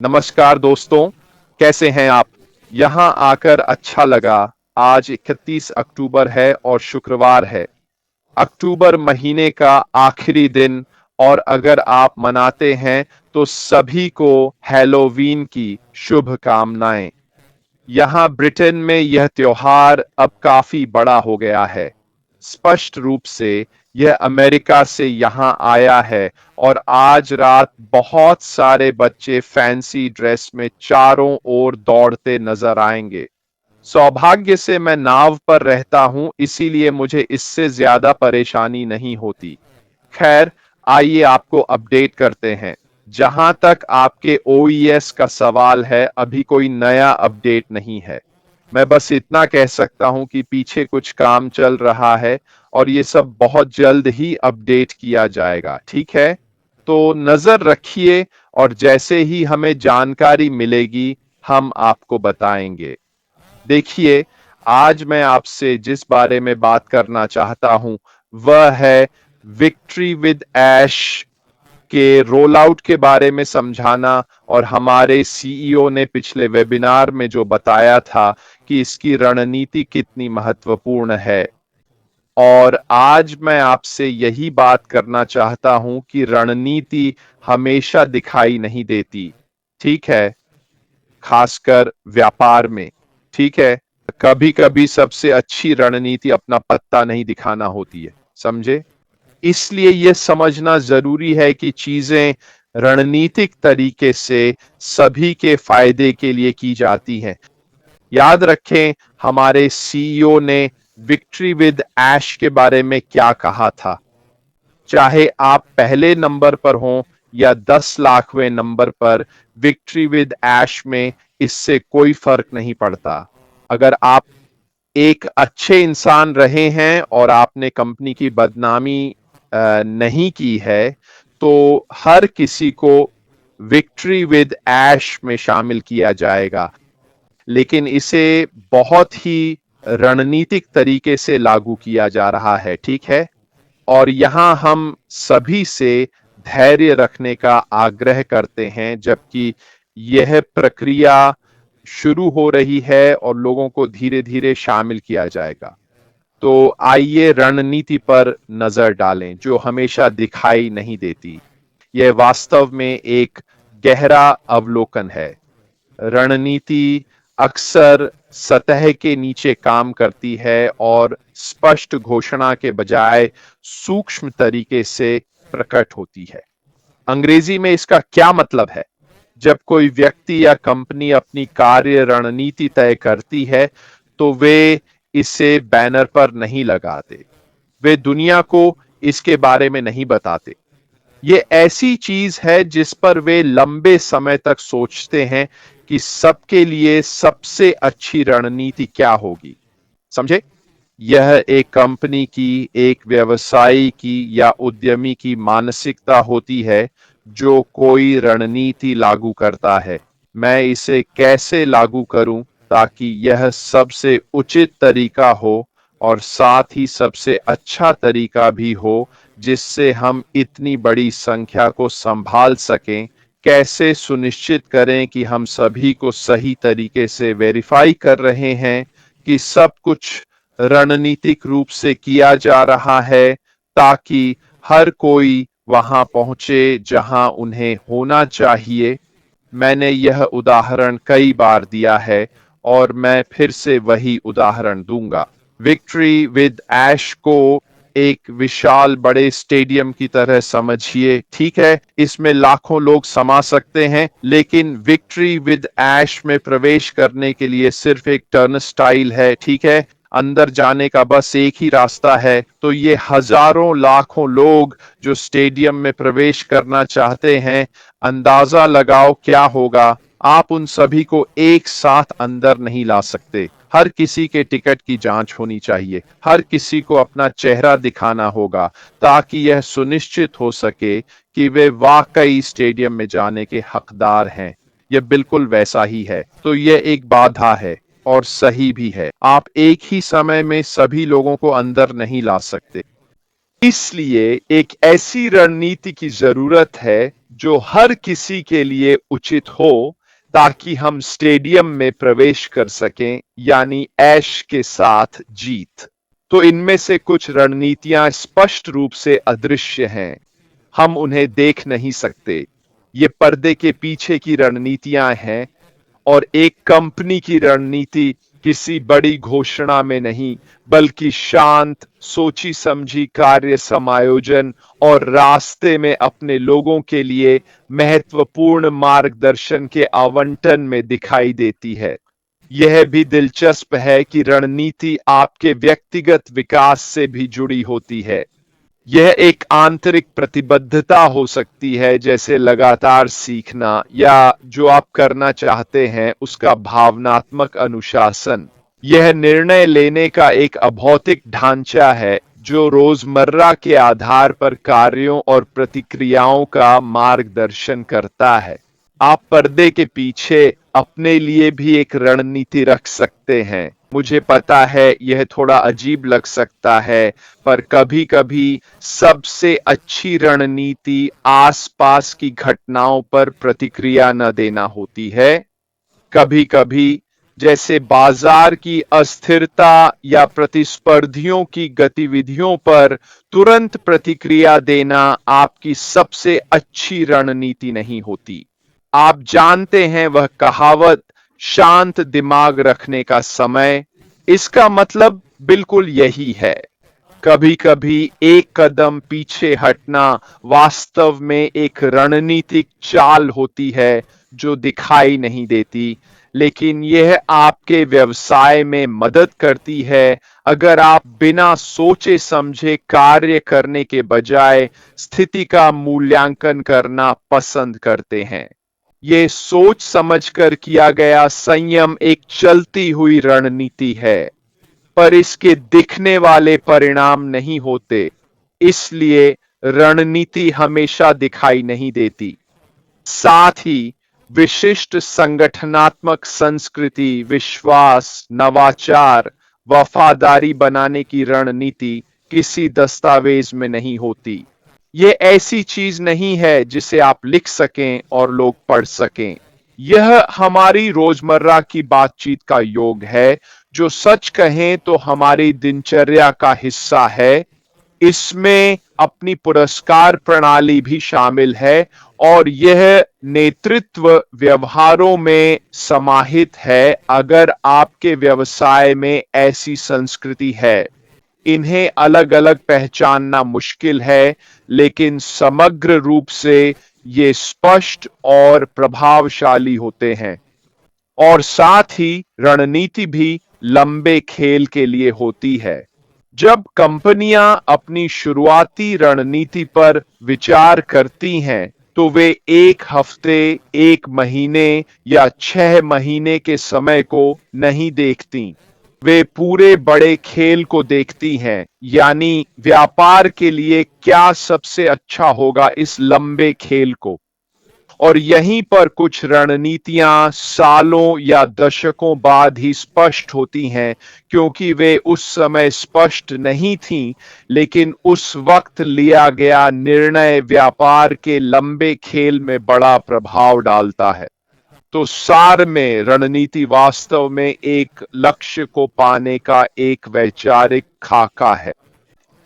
नमस्कार दोस्तों, कैसे हैं आप? यहाँ आकर अच्छा लगा। आज 31 अक्टूबर है और शुक्रवार है। अक्टूबर महीने का आखिरी दिन और अगर आप मनाते हैं तो सभी को हैलोवीन की शुभकामनाएं। यहाँ ब्रिटेन में यह त्योहार अब काफी बड़ा हो गया है। स्पष्ट रूप से यह अमेरिका से यहाँ आया है और आज रात बहुत सारे बच्चे फैंसी ड्रेस में चारों ओर दौड़ते नजर आएंगे। सौभाग्य से मैं नाव पर रहता हूं, इसीलिए मुझे इससे ज्यादा परेशानी नहीं होती। खैर, आइए आपको अपडेट करते हैं। जहां तक आपके ओईएस का सवाल है, अभी कोई नया अपडेट नहीं है। मैं बस इतना कह सकता हूं कि पीछे कुछ काम चल रहा है और ये सब बहुत जल्द ही अपडेट किया जाएगा, ठीक है? तो नजर रखिए और जैसे ही हमें जानकारी मिलेगी, हम आपको बताएंगे। देखिए, आज मैं आपसे जिस बारे में बात करना चाहता हूं, वह है विक्ट्री विद ऐश के रोल आउट के बारे में समझाना। और हमारे सीईओ ने पिछले वेबिनार में जो बताया था कि इसकी रणनीति कितनी महत्वपूर्ण है। और आज मैं आपसे यही बात करना चाहता हूं कि रणनीति हमेशा दिखाई नहीं देती, ठीक है? खासकर व्यापार में, ठीक है? कभी कभी सबसे अच्छी रणनीति अपना पत्ता नहीं दिखाना होती है, समझे? इसलिए यह समझना जरूरी है कि चीजें रणनीतिक तरीके से सभी के फायदे के लिए की जाती हैं। याद रखें, हमारे सीईओ ने विक्ट्री विद ऐश के बारे में क्या कहा था। चाहे आप पहले नंबर पर हों या 10 लाखवें नंबर पर, विक्ट्री विद ऐश में इससे कोई फर्क नहीं पड़ता। अगर आप एक अच्छे इंसान रहे हैं और आपने कंपनी की बदनामी नहीं की है, तो हर किसी को विक्ट्री विद ऐश में शामिल किया जाएगा। लेकिन इसे बहुत ही रणनीतिक तरीके से लागू किया जा रहा है, ठीक है? और यहां हम सभी से धैर्य रखने का आग्रह करते हैं, जबकि यह प्रक्रिया शुरू हो रही है और लोगों को धीरे धीरे शामिल किया जाएगा। तो आइए रणनीति पर नजर डालें, जो हमेशा दिखाई नहीं देती। यह वास्तव में एक गहरा अवलोकन है। रणनीति अक्सर सतह के नीचे काम करती है और स्पष्ट घोषणा के बजाय सूक्ष्म तरीके से प्रकट होती है। अंग्रेजी में इसका क्या मतलब है? जब कोई व्यक्ति या कंपनी अपनी कार्य रणनीति तय करती है, तो वे इसे बैनर पर नहीं लगाते। वे दुनिया को इसके बारे में नहीं बताते। ये ऐसी चीज है जिस पर वे लंबे समय तक सोचते हैं कि सबके लिए सबसे अच्छी रणनीति क्या होगी। समझे? यह एक कंपनी की, एक व्यवसायी की या उद्यमी की मानसिकता होती है जो कोई रणनीति लागू करता है। मैं इसे कैसे लागू करूं ताकि यह सबसे उचित तरीका हो और साथ ही सबसे अच्छा तरीका भी हो, जिससे हम इतनी बड़ी संख्या को संभाल सकें। कैसे सुनिश्चित करें कि हम सभी को सही तरीके से वेरीफाई कर रहे हैं कि सब कुछ रणनीतिक रूप से किया जा रहा है, ताकि हर कोई वहां पहुंचे जहां उन्हें होना चाहिए। मैंने यह उदाहरण कई बार दिया है और मैं फिर से वही उदाहरण दूंगा। विक्ट्री विद ऐश को एक विशाल बड़े स्टेडियम की तरह समझिए, ठीक है? इसमें लाखों लोग समा सकते हैं, लेकिन विक्ट्री विद ऐश में प्रवेश करने के लिए सिर्फ एक टर्न स्टाइल है, ठीक है? अंदर जाने का बस एक ही रास्ता है। तो ये हजारों लाखों लोग जो स्टेडियम में प्रवेश करना चाहते हैं, अंदाजा लगाओ क्या होगा। आप उन सभी को एक साथ अंदर नहीं ला सकते। हर किसी के टिकट की जांच होनी चाहिए। हर किसी को अपना चेहरा दिखाना होगा, ताकि यह सुनिश्चित हो सके कि वे वाकई स्टेडियम में जाने के हकदार हैं। यह बिल्कुल वैसा ही है। तो यह एक बाधा है और सही भी है। आप एक ही समय में सभी लोगों को अंदर नहीं ला सकते। इसलिए एक ऐसी रणनीति की जरूरत है जो हर किसी के लिए उचित हो, ताकि हम स्टेडियम में प्रवेश कर सकें, यानी ऐश के साथ जीत। तो इनमें से कुछ रणनीतियां स्पष्ट रूप से अदृश्य हैं, हम उन्हें देख नहीं सकते। ये पर्दे के पीछे की रणनीतियां हैं, और एक कंपनी की रणनीति किसी बड़ी घोषणा में नहीं, बल्कि शांत, सोची समझी कार्य समायोजन और रास्ते में अपने लोगों के लिए महत्वपूर्ण मार्गदर्शन के आवंटन में दिखाई देती है। यह भी दिलचस्प है कि रणनीति आपके व्यक्तिगत विकास से भी जुड़ी होती है। यह एक आंतरिक प्रतिबद्धता हो सकती है, जैसे लगातार सीखना, या जो आप करना चाहते हैं उसका भावनात्मक अनुशासन। यह निर्णय लेने का एक अभौतिक ढांचा है जो रोजमर्रा के आधार पर कार्यों और प्रतिक्रियाओं का मार्गदर्शन करता है। आप पर्दे के पीछे अपने लिए भी एक रणनीति रख सकते हैं। मुझे पता है यह थोड़ा अजीब लग सकता है, पर कभी-कभी सबसे अच्छी रणनीति आसपास की घटनाओं पर प्रतिक्रिया न देना होती है। कभी-कभी, जैसे बाजार की अस्थिरता या प्रतिस्पर्धियों की गतिविधियों पर तुरंत प्रतिक्रिया देना आपकी सबसे अच्छी रणनीति नहीं होती। आप जानते हैं वह कहावत, शांत दिमाग रखने का समय। इसका मतलब बिल्कुल यही है। कभी-कभी एक कदम पीछे हटना वास्तव में एक रणनीतिक चाल होती है जो दिखाई नहीं देती, लेकिन यह आपके व्यवसाय में मदद करती है अगर आप बिना सोचे समझे कार्य करने के बजाय स्थिति का मूल्यांकन करना पसंद करते हैं। ये सोच समझकर किया गया संयम एक चलती हुई रणनीति है, पर इसके दिखने वाले परिणाम नहीं होते, इसलिए रणनीति हमेशा दिखाई नहीं देती। साथ ही विशिष्ट संगठनात्मक संस्कृति, विश्वास, नवाचार, वफादारी बनाने की रणनीति किसी दस्तावेज में नहीं होती। ये ऐसी चीज नहीं है जिसे आप लिख सकें और लोग पढ़ सकें। यह हमारी रोजमर्रा की बातचीत का योग है, जो सच कहें तो हमारी दिनचर्या का हिस्सा है। इसमें अपनी पुरस्कार प्रणाली भी शामिल है, और यह नेतृत्व व्यवहारों में समाहित है अगर आपके व्यवसाय में ऐसी संस्कृति है। इन्हें अलग अलग पहचानना मुश्किल है, लेकिन समग्र रूप से ये स्पष्ट और प्रभावशाली होते हैं। और साथ ही रणनीति भी लंबे खेल के लिए होती है। जब कंपनियां अपनी शुरुआती रणनीति पर विचार करती हैं, तो वे एक हफ्ते, एक महीने या 6 महीने के समय को नहीं देखती। वे पूरे बड़े खेल को देखती हैं, यानी व्यापार के लिए क्या सबसे अच्छा होगा इस लंबे खेल को। और यहीं पर कुछ रणनीतियां सालों या दशकों बाद ही स्पष्ट होती हैं, क्योंकि वे उस समय स्पष्ट नहीं थीं, लेकिन उस वक्त लिया गया निर्णय व्यापार के लंबे खेल में बड़ा प्रभाव डालता है। तो सार में रणनीति वास्तव में एक लक्ष्य को पाने का एक वैचारिक खाका है।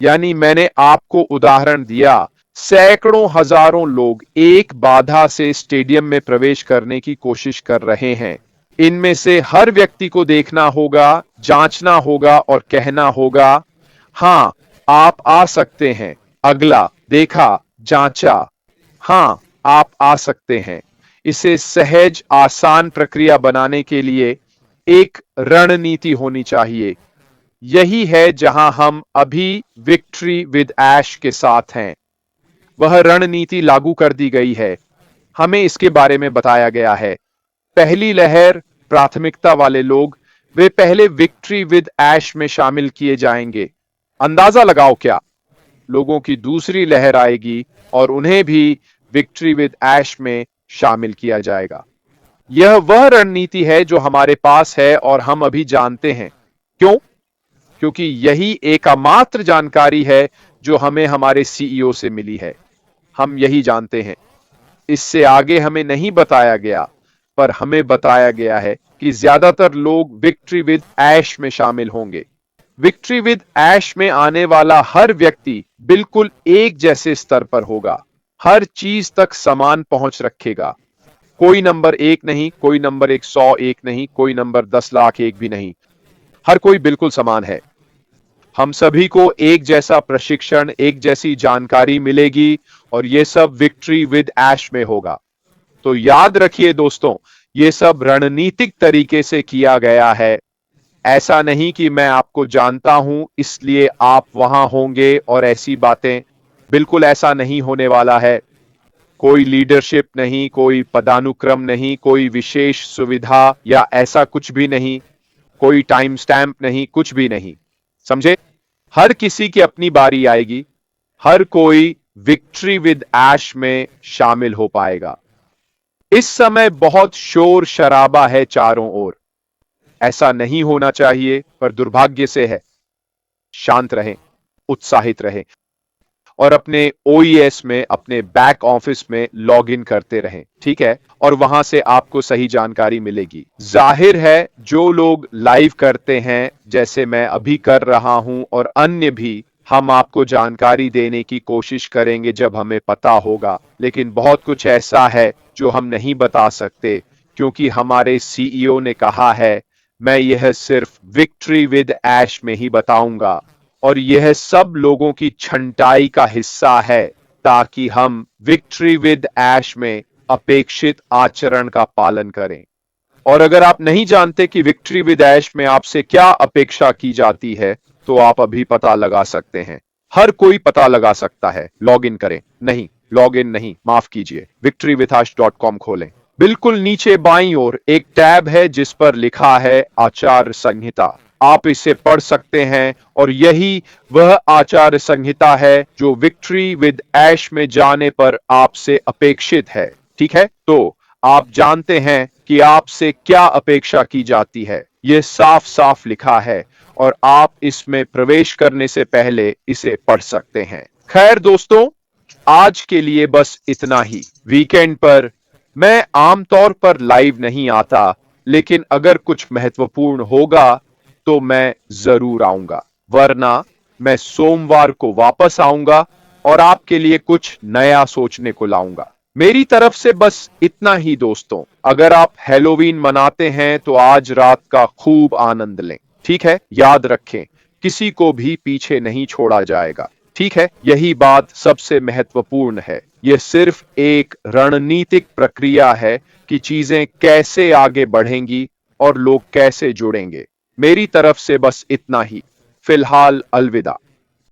यानी मैंने आपको उदाहरण दिया, सैकड़ों हजारों लोग एक बाधा से स्टेडियम में प्रवेश करने की कोशिश कर रहे हैं। इनमें से हर व्यक्ति को देखना होगा, जांचना होगा और कहना होगा, हां, आप आ सकते हैं। अगला, देखा, जांचा, हां, आप आ सकते हैं। इसे सहज, आसान प्रक्रिया बनाने के लिए एक रणनीति होनी चाहिए। यही है जहां हम अभी विक्ट्री विद ऐश के साथ हैं। वह रणनीति लागू कर दी गई है, हमें इसके बारे में बताया गया है। पहली लहर, प्राथमिकता वाले लोग, वे पहले विक्ट्री विद ऐश में शामिल किए जाएंगे। अंदाजा लगाओ क्या, लोगों की दूसरी लहर आएगी और उन्हें भी विक्ट्री विद ऐश में शामिल किया जाएगा। यह वह रणनीति है जो हमारे पास है और हम अभी जानते हैं। क्यों? क्योंकि यही एकमात्र जानकारी है जो हमें हमारे सीईओ से मिली है। हम यही जानते हैं। इससे आगे हमें नहीं बताया गया, पर हमें बताया गया है कि ज्यादातर लोग विक्ट्री विद ऐश में शामिल होंगे। विक्ट्री विद ऐश में आने वाला हर व्यक्ति बिल्कुल एक जैसे स्तर पर होगा, हर चीज तक समान पहुंच रखेगा। कोई नंबर 1 नहीं, कोई नंबर 101 नहीं, कोई नंबर 10 लाख एक भी नहीं। हर कोई बिल्कुल समान है। हम सभी को एक जैसा प्रशिक्षण, एक जैसी जानकारी मिलेगी और ये सब विक्ट्री विद ऐश में होगा। तो याद रखिए दोस्तों, ये सब रणनीतिक तरीके से किया गया है। ऐसा नहीं कि मैं आपको जानता हूं इसलिए आप वहां होंगे और ऐसी बातें। बिल्कुल ऐसा नहीं होने वाला है। कोई लीडरशिप नहीं, कोई पदानुक्रम नहीं, कोई विशेष सुविधा या ऐसा कुछ भी नहीं, कोई टाइम स्टैंप नहीं, कुछ भी नहीं। समझे? हर किसी की अपनी बारी आएगी। हर कोई विक्ट्री विद ऐश में शामिल हो पाएगा। इस समय बहुत शोर शराबा है चारों ओर। ऐसा नहीं होना चाहिए, पर दुर्भाग्य से है। शांत रहें, उत्साहित रहें और अपने ओईएस में, अपने बैक ऑफिस में लॉग इन करते रहें, ठीक है? और वहां से आपको सही जानकारी मिलेगी। जाहिर है जो लोग लाइव करते हैं, जैसे मैं अभी कर रहा हूं और अन्य भी, हम आपको जानकारी देने की कोशिश करेंगे जब हमें पता होगा। लेकिन बहुत कुछ ऐसा है जो हम नहीं बता सकते, क्योंकि हमारे सीईओ ने कहा है मैं यह सिर्फ विक्ट्री विद ऐश में ही बताऊंगा और यह सब लोगों की छंटाई का हिस्सा है, ताकि हम विक्ट्री विद ऐश में अपेक्षित आचरण का पालन करें। और अगर आप नहीं जानते कि विक्ट्री विद ऐश में आपसे क्या अपेक्षा की जाती है, तो आप अभी पता लगा सकते हैं। हर कोई पता लगा सकता है। लॉग इन करें, नहीं, लॉग इन नहीं, माफ कीजिए, victorywithash.com खोलें। बिल्कुल नीचे बाईं ओर एक टैब है जिस पर लिखा है आचार संहिता। आप इसे पढ़ सकते हैं और यही वह आचार संहिता है जो विक्ट्री विद ऐश में जाने पर आपसे अपेक्षित है। ठीक है? तो आप जानते हैं कि आपसे क्या अपेक्षा की जाती है। यह साफ साफ लिखा है और आप इसमें प्रवेश करने से पहले इसे पढ़ सकते हैं। खैर दोस्तों, आज के लिए बस इतना ही। वीकेंड पर मैं आमतौर पर लाइव नहीं आता, लेकिन अगर कुछ महत्वपूर्ण होगा तो मैं जरूर आऊंगा, वरना मैं सोमवार को वापस आऊंगा और आपके लिए कुछ नया सोचने को लाऊंगा। मेरी तरफ से बस इतना ही दोस्तों। अगर आप हैलोवीन मनाते हैं तो आज रात का खूब आनंद लें, ठीक है? याद रखें, किसी को भी पीछे नहीं छोड़ा जाएगा, ठीक है? यही बात सबसे महत्वपूर्ण है। यह सिर्फ एक रणनीतिक प्रक्रिया है कि चीजें कैसे आगे बढ़ेंगी और लोग कैसे जुड़ेंगे। मेरी तरफ से बस इतना ही। फिलहाल अलविदा।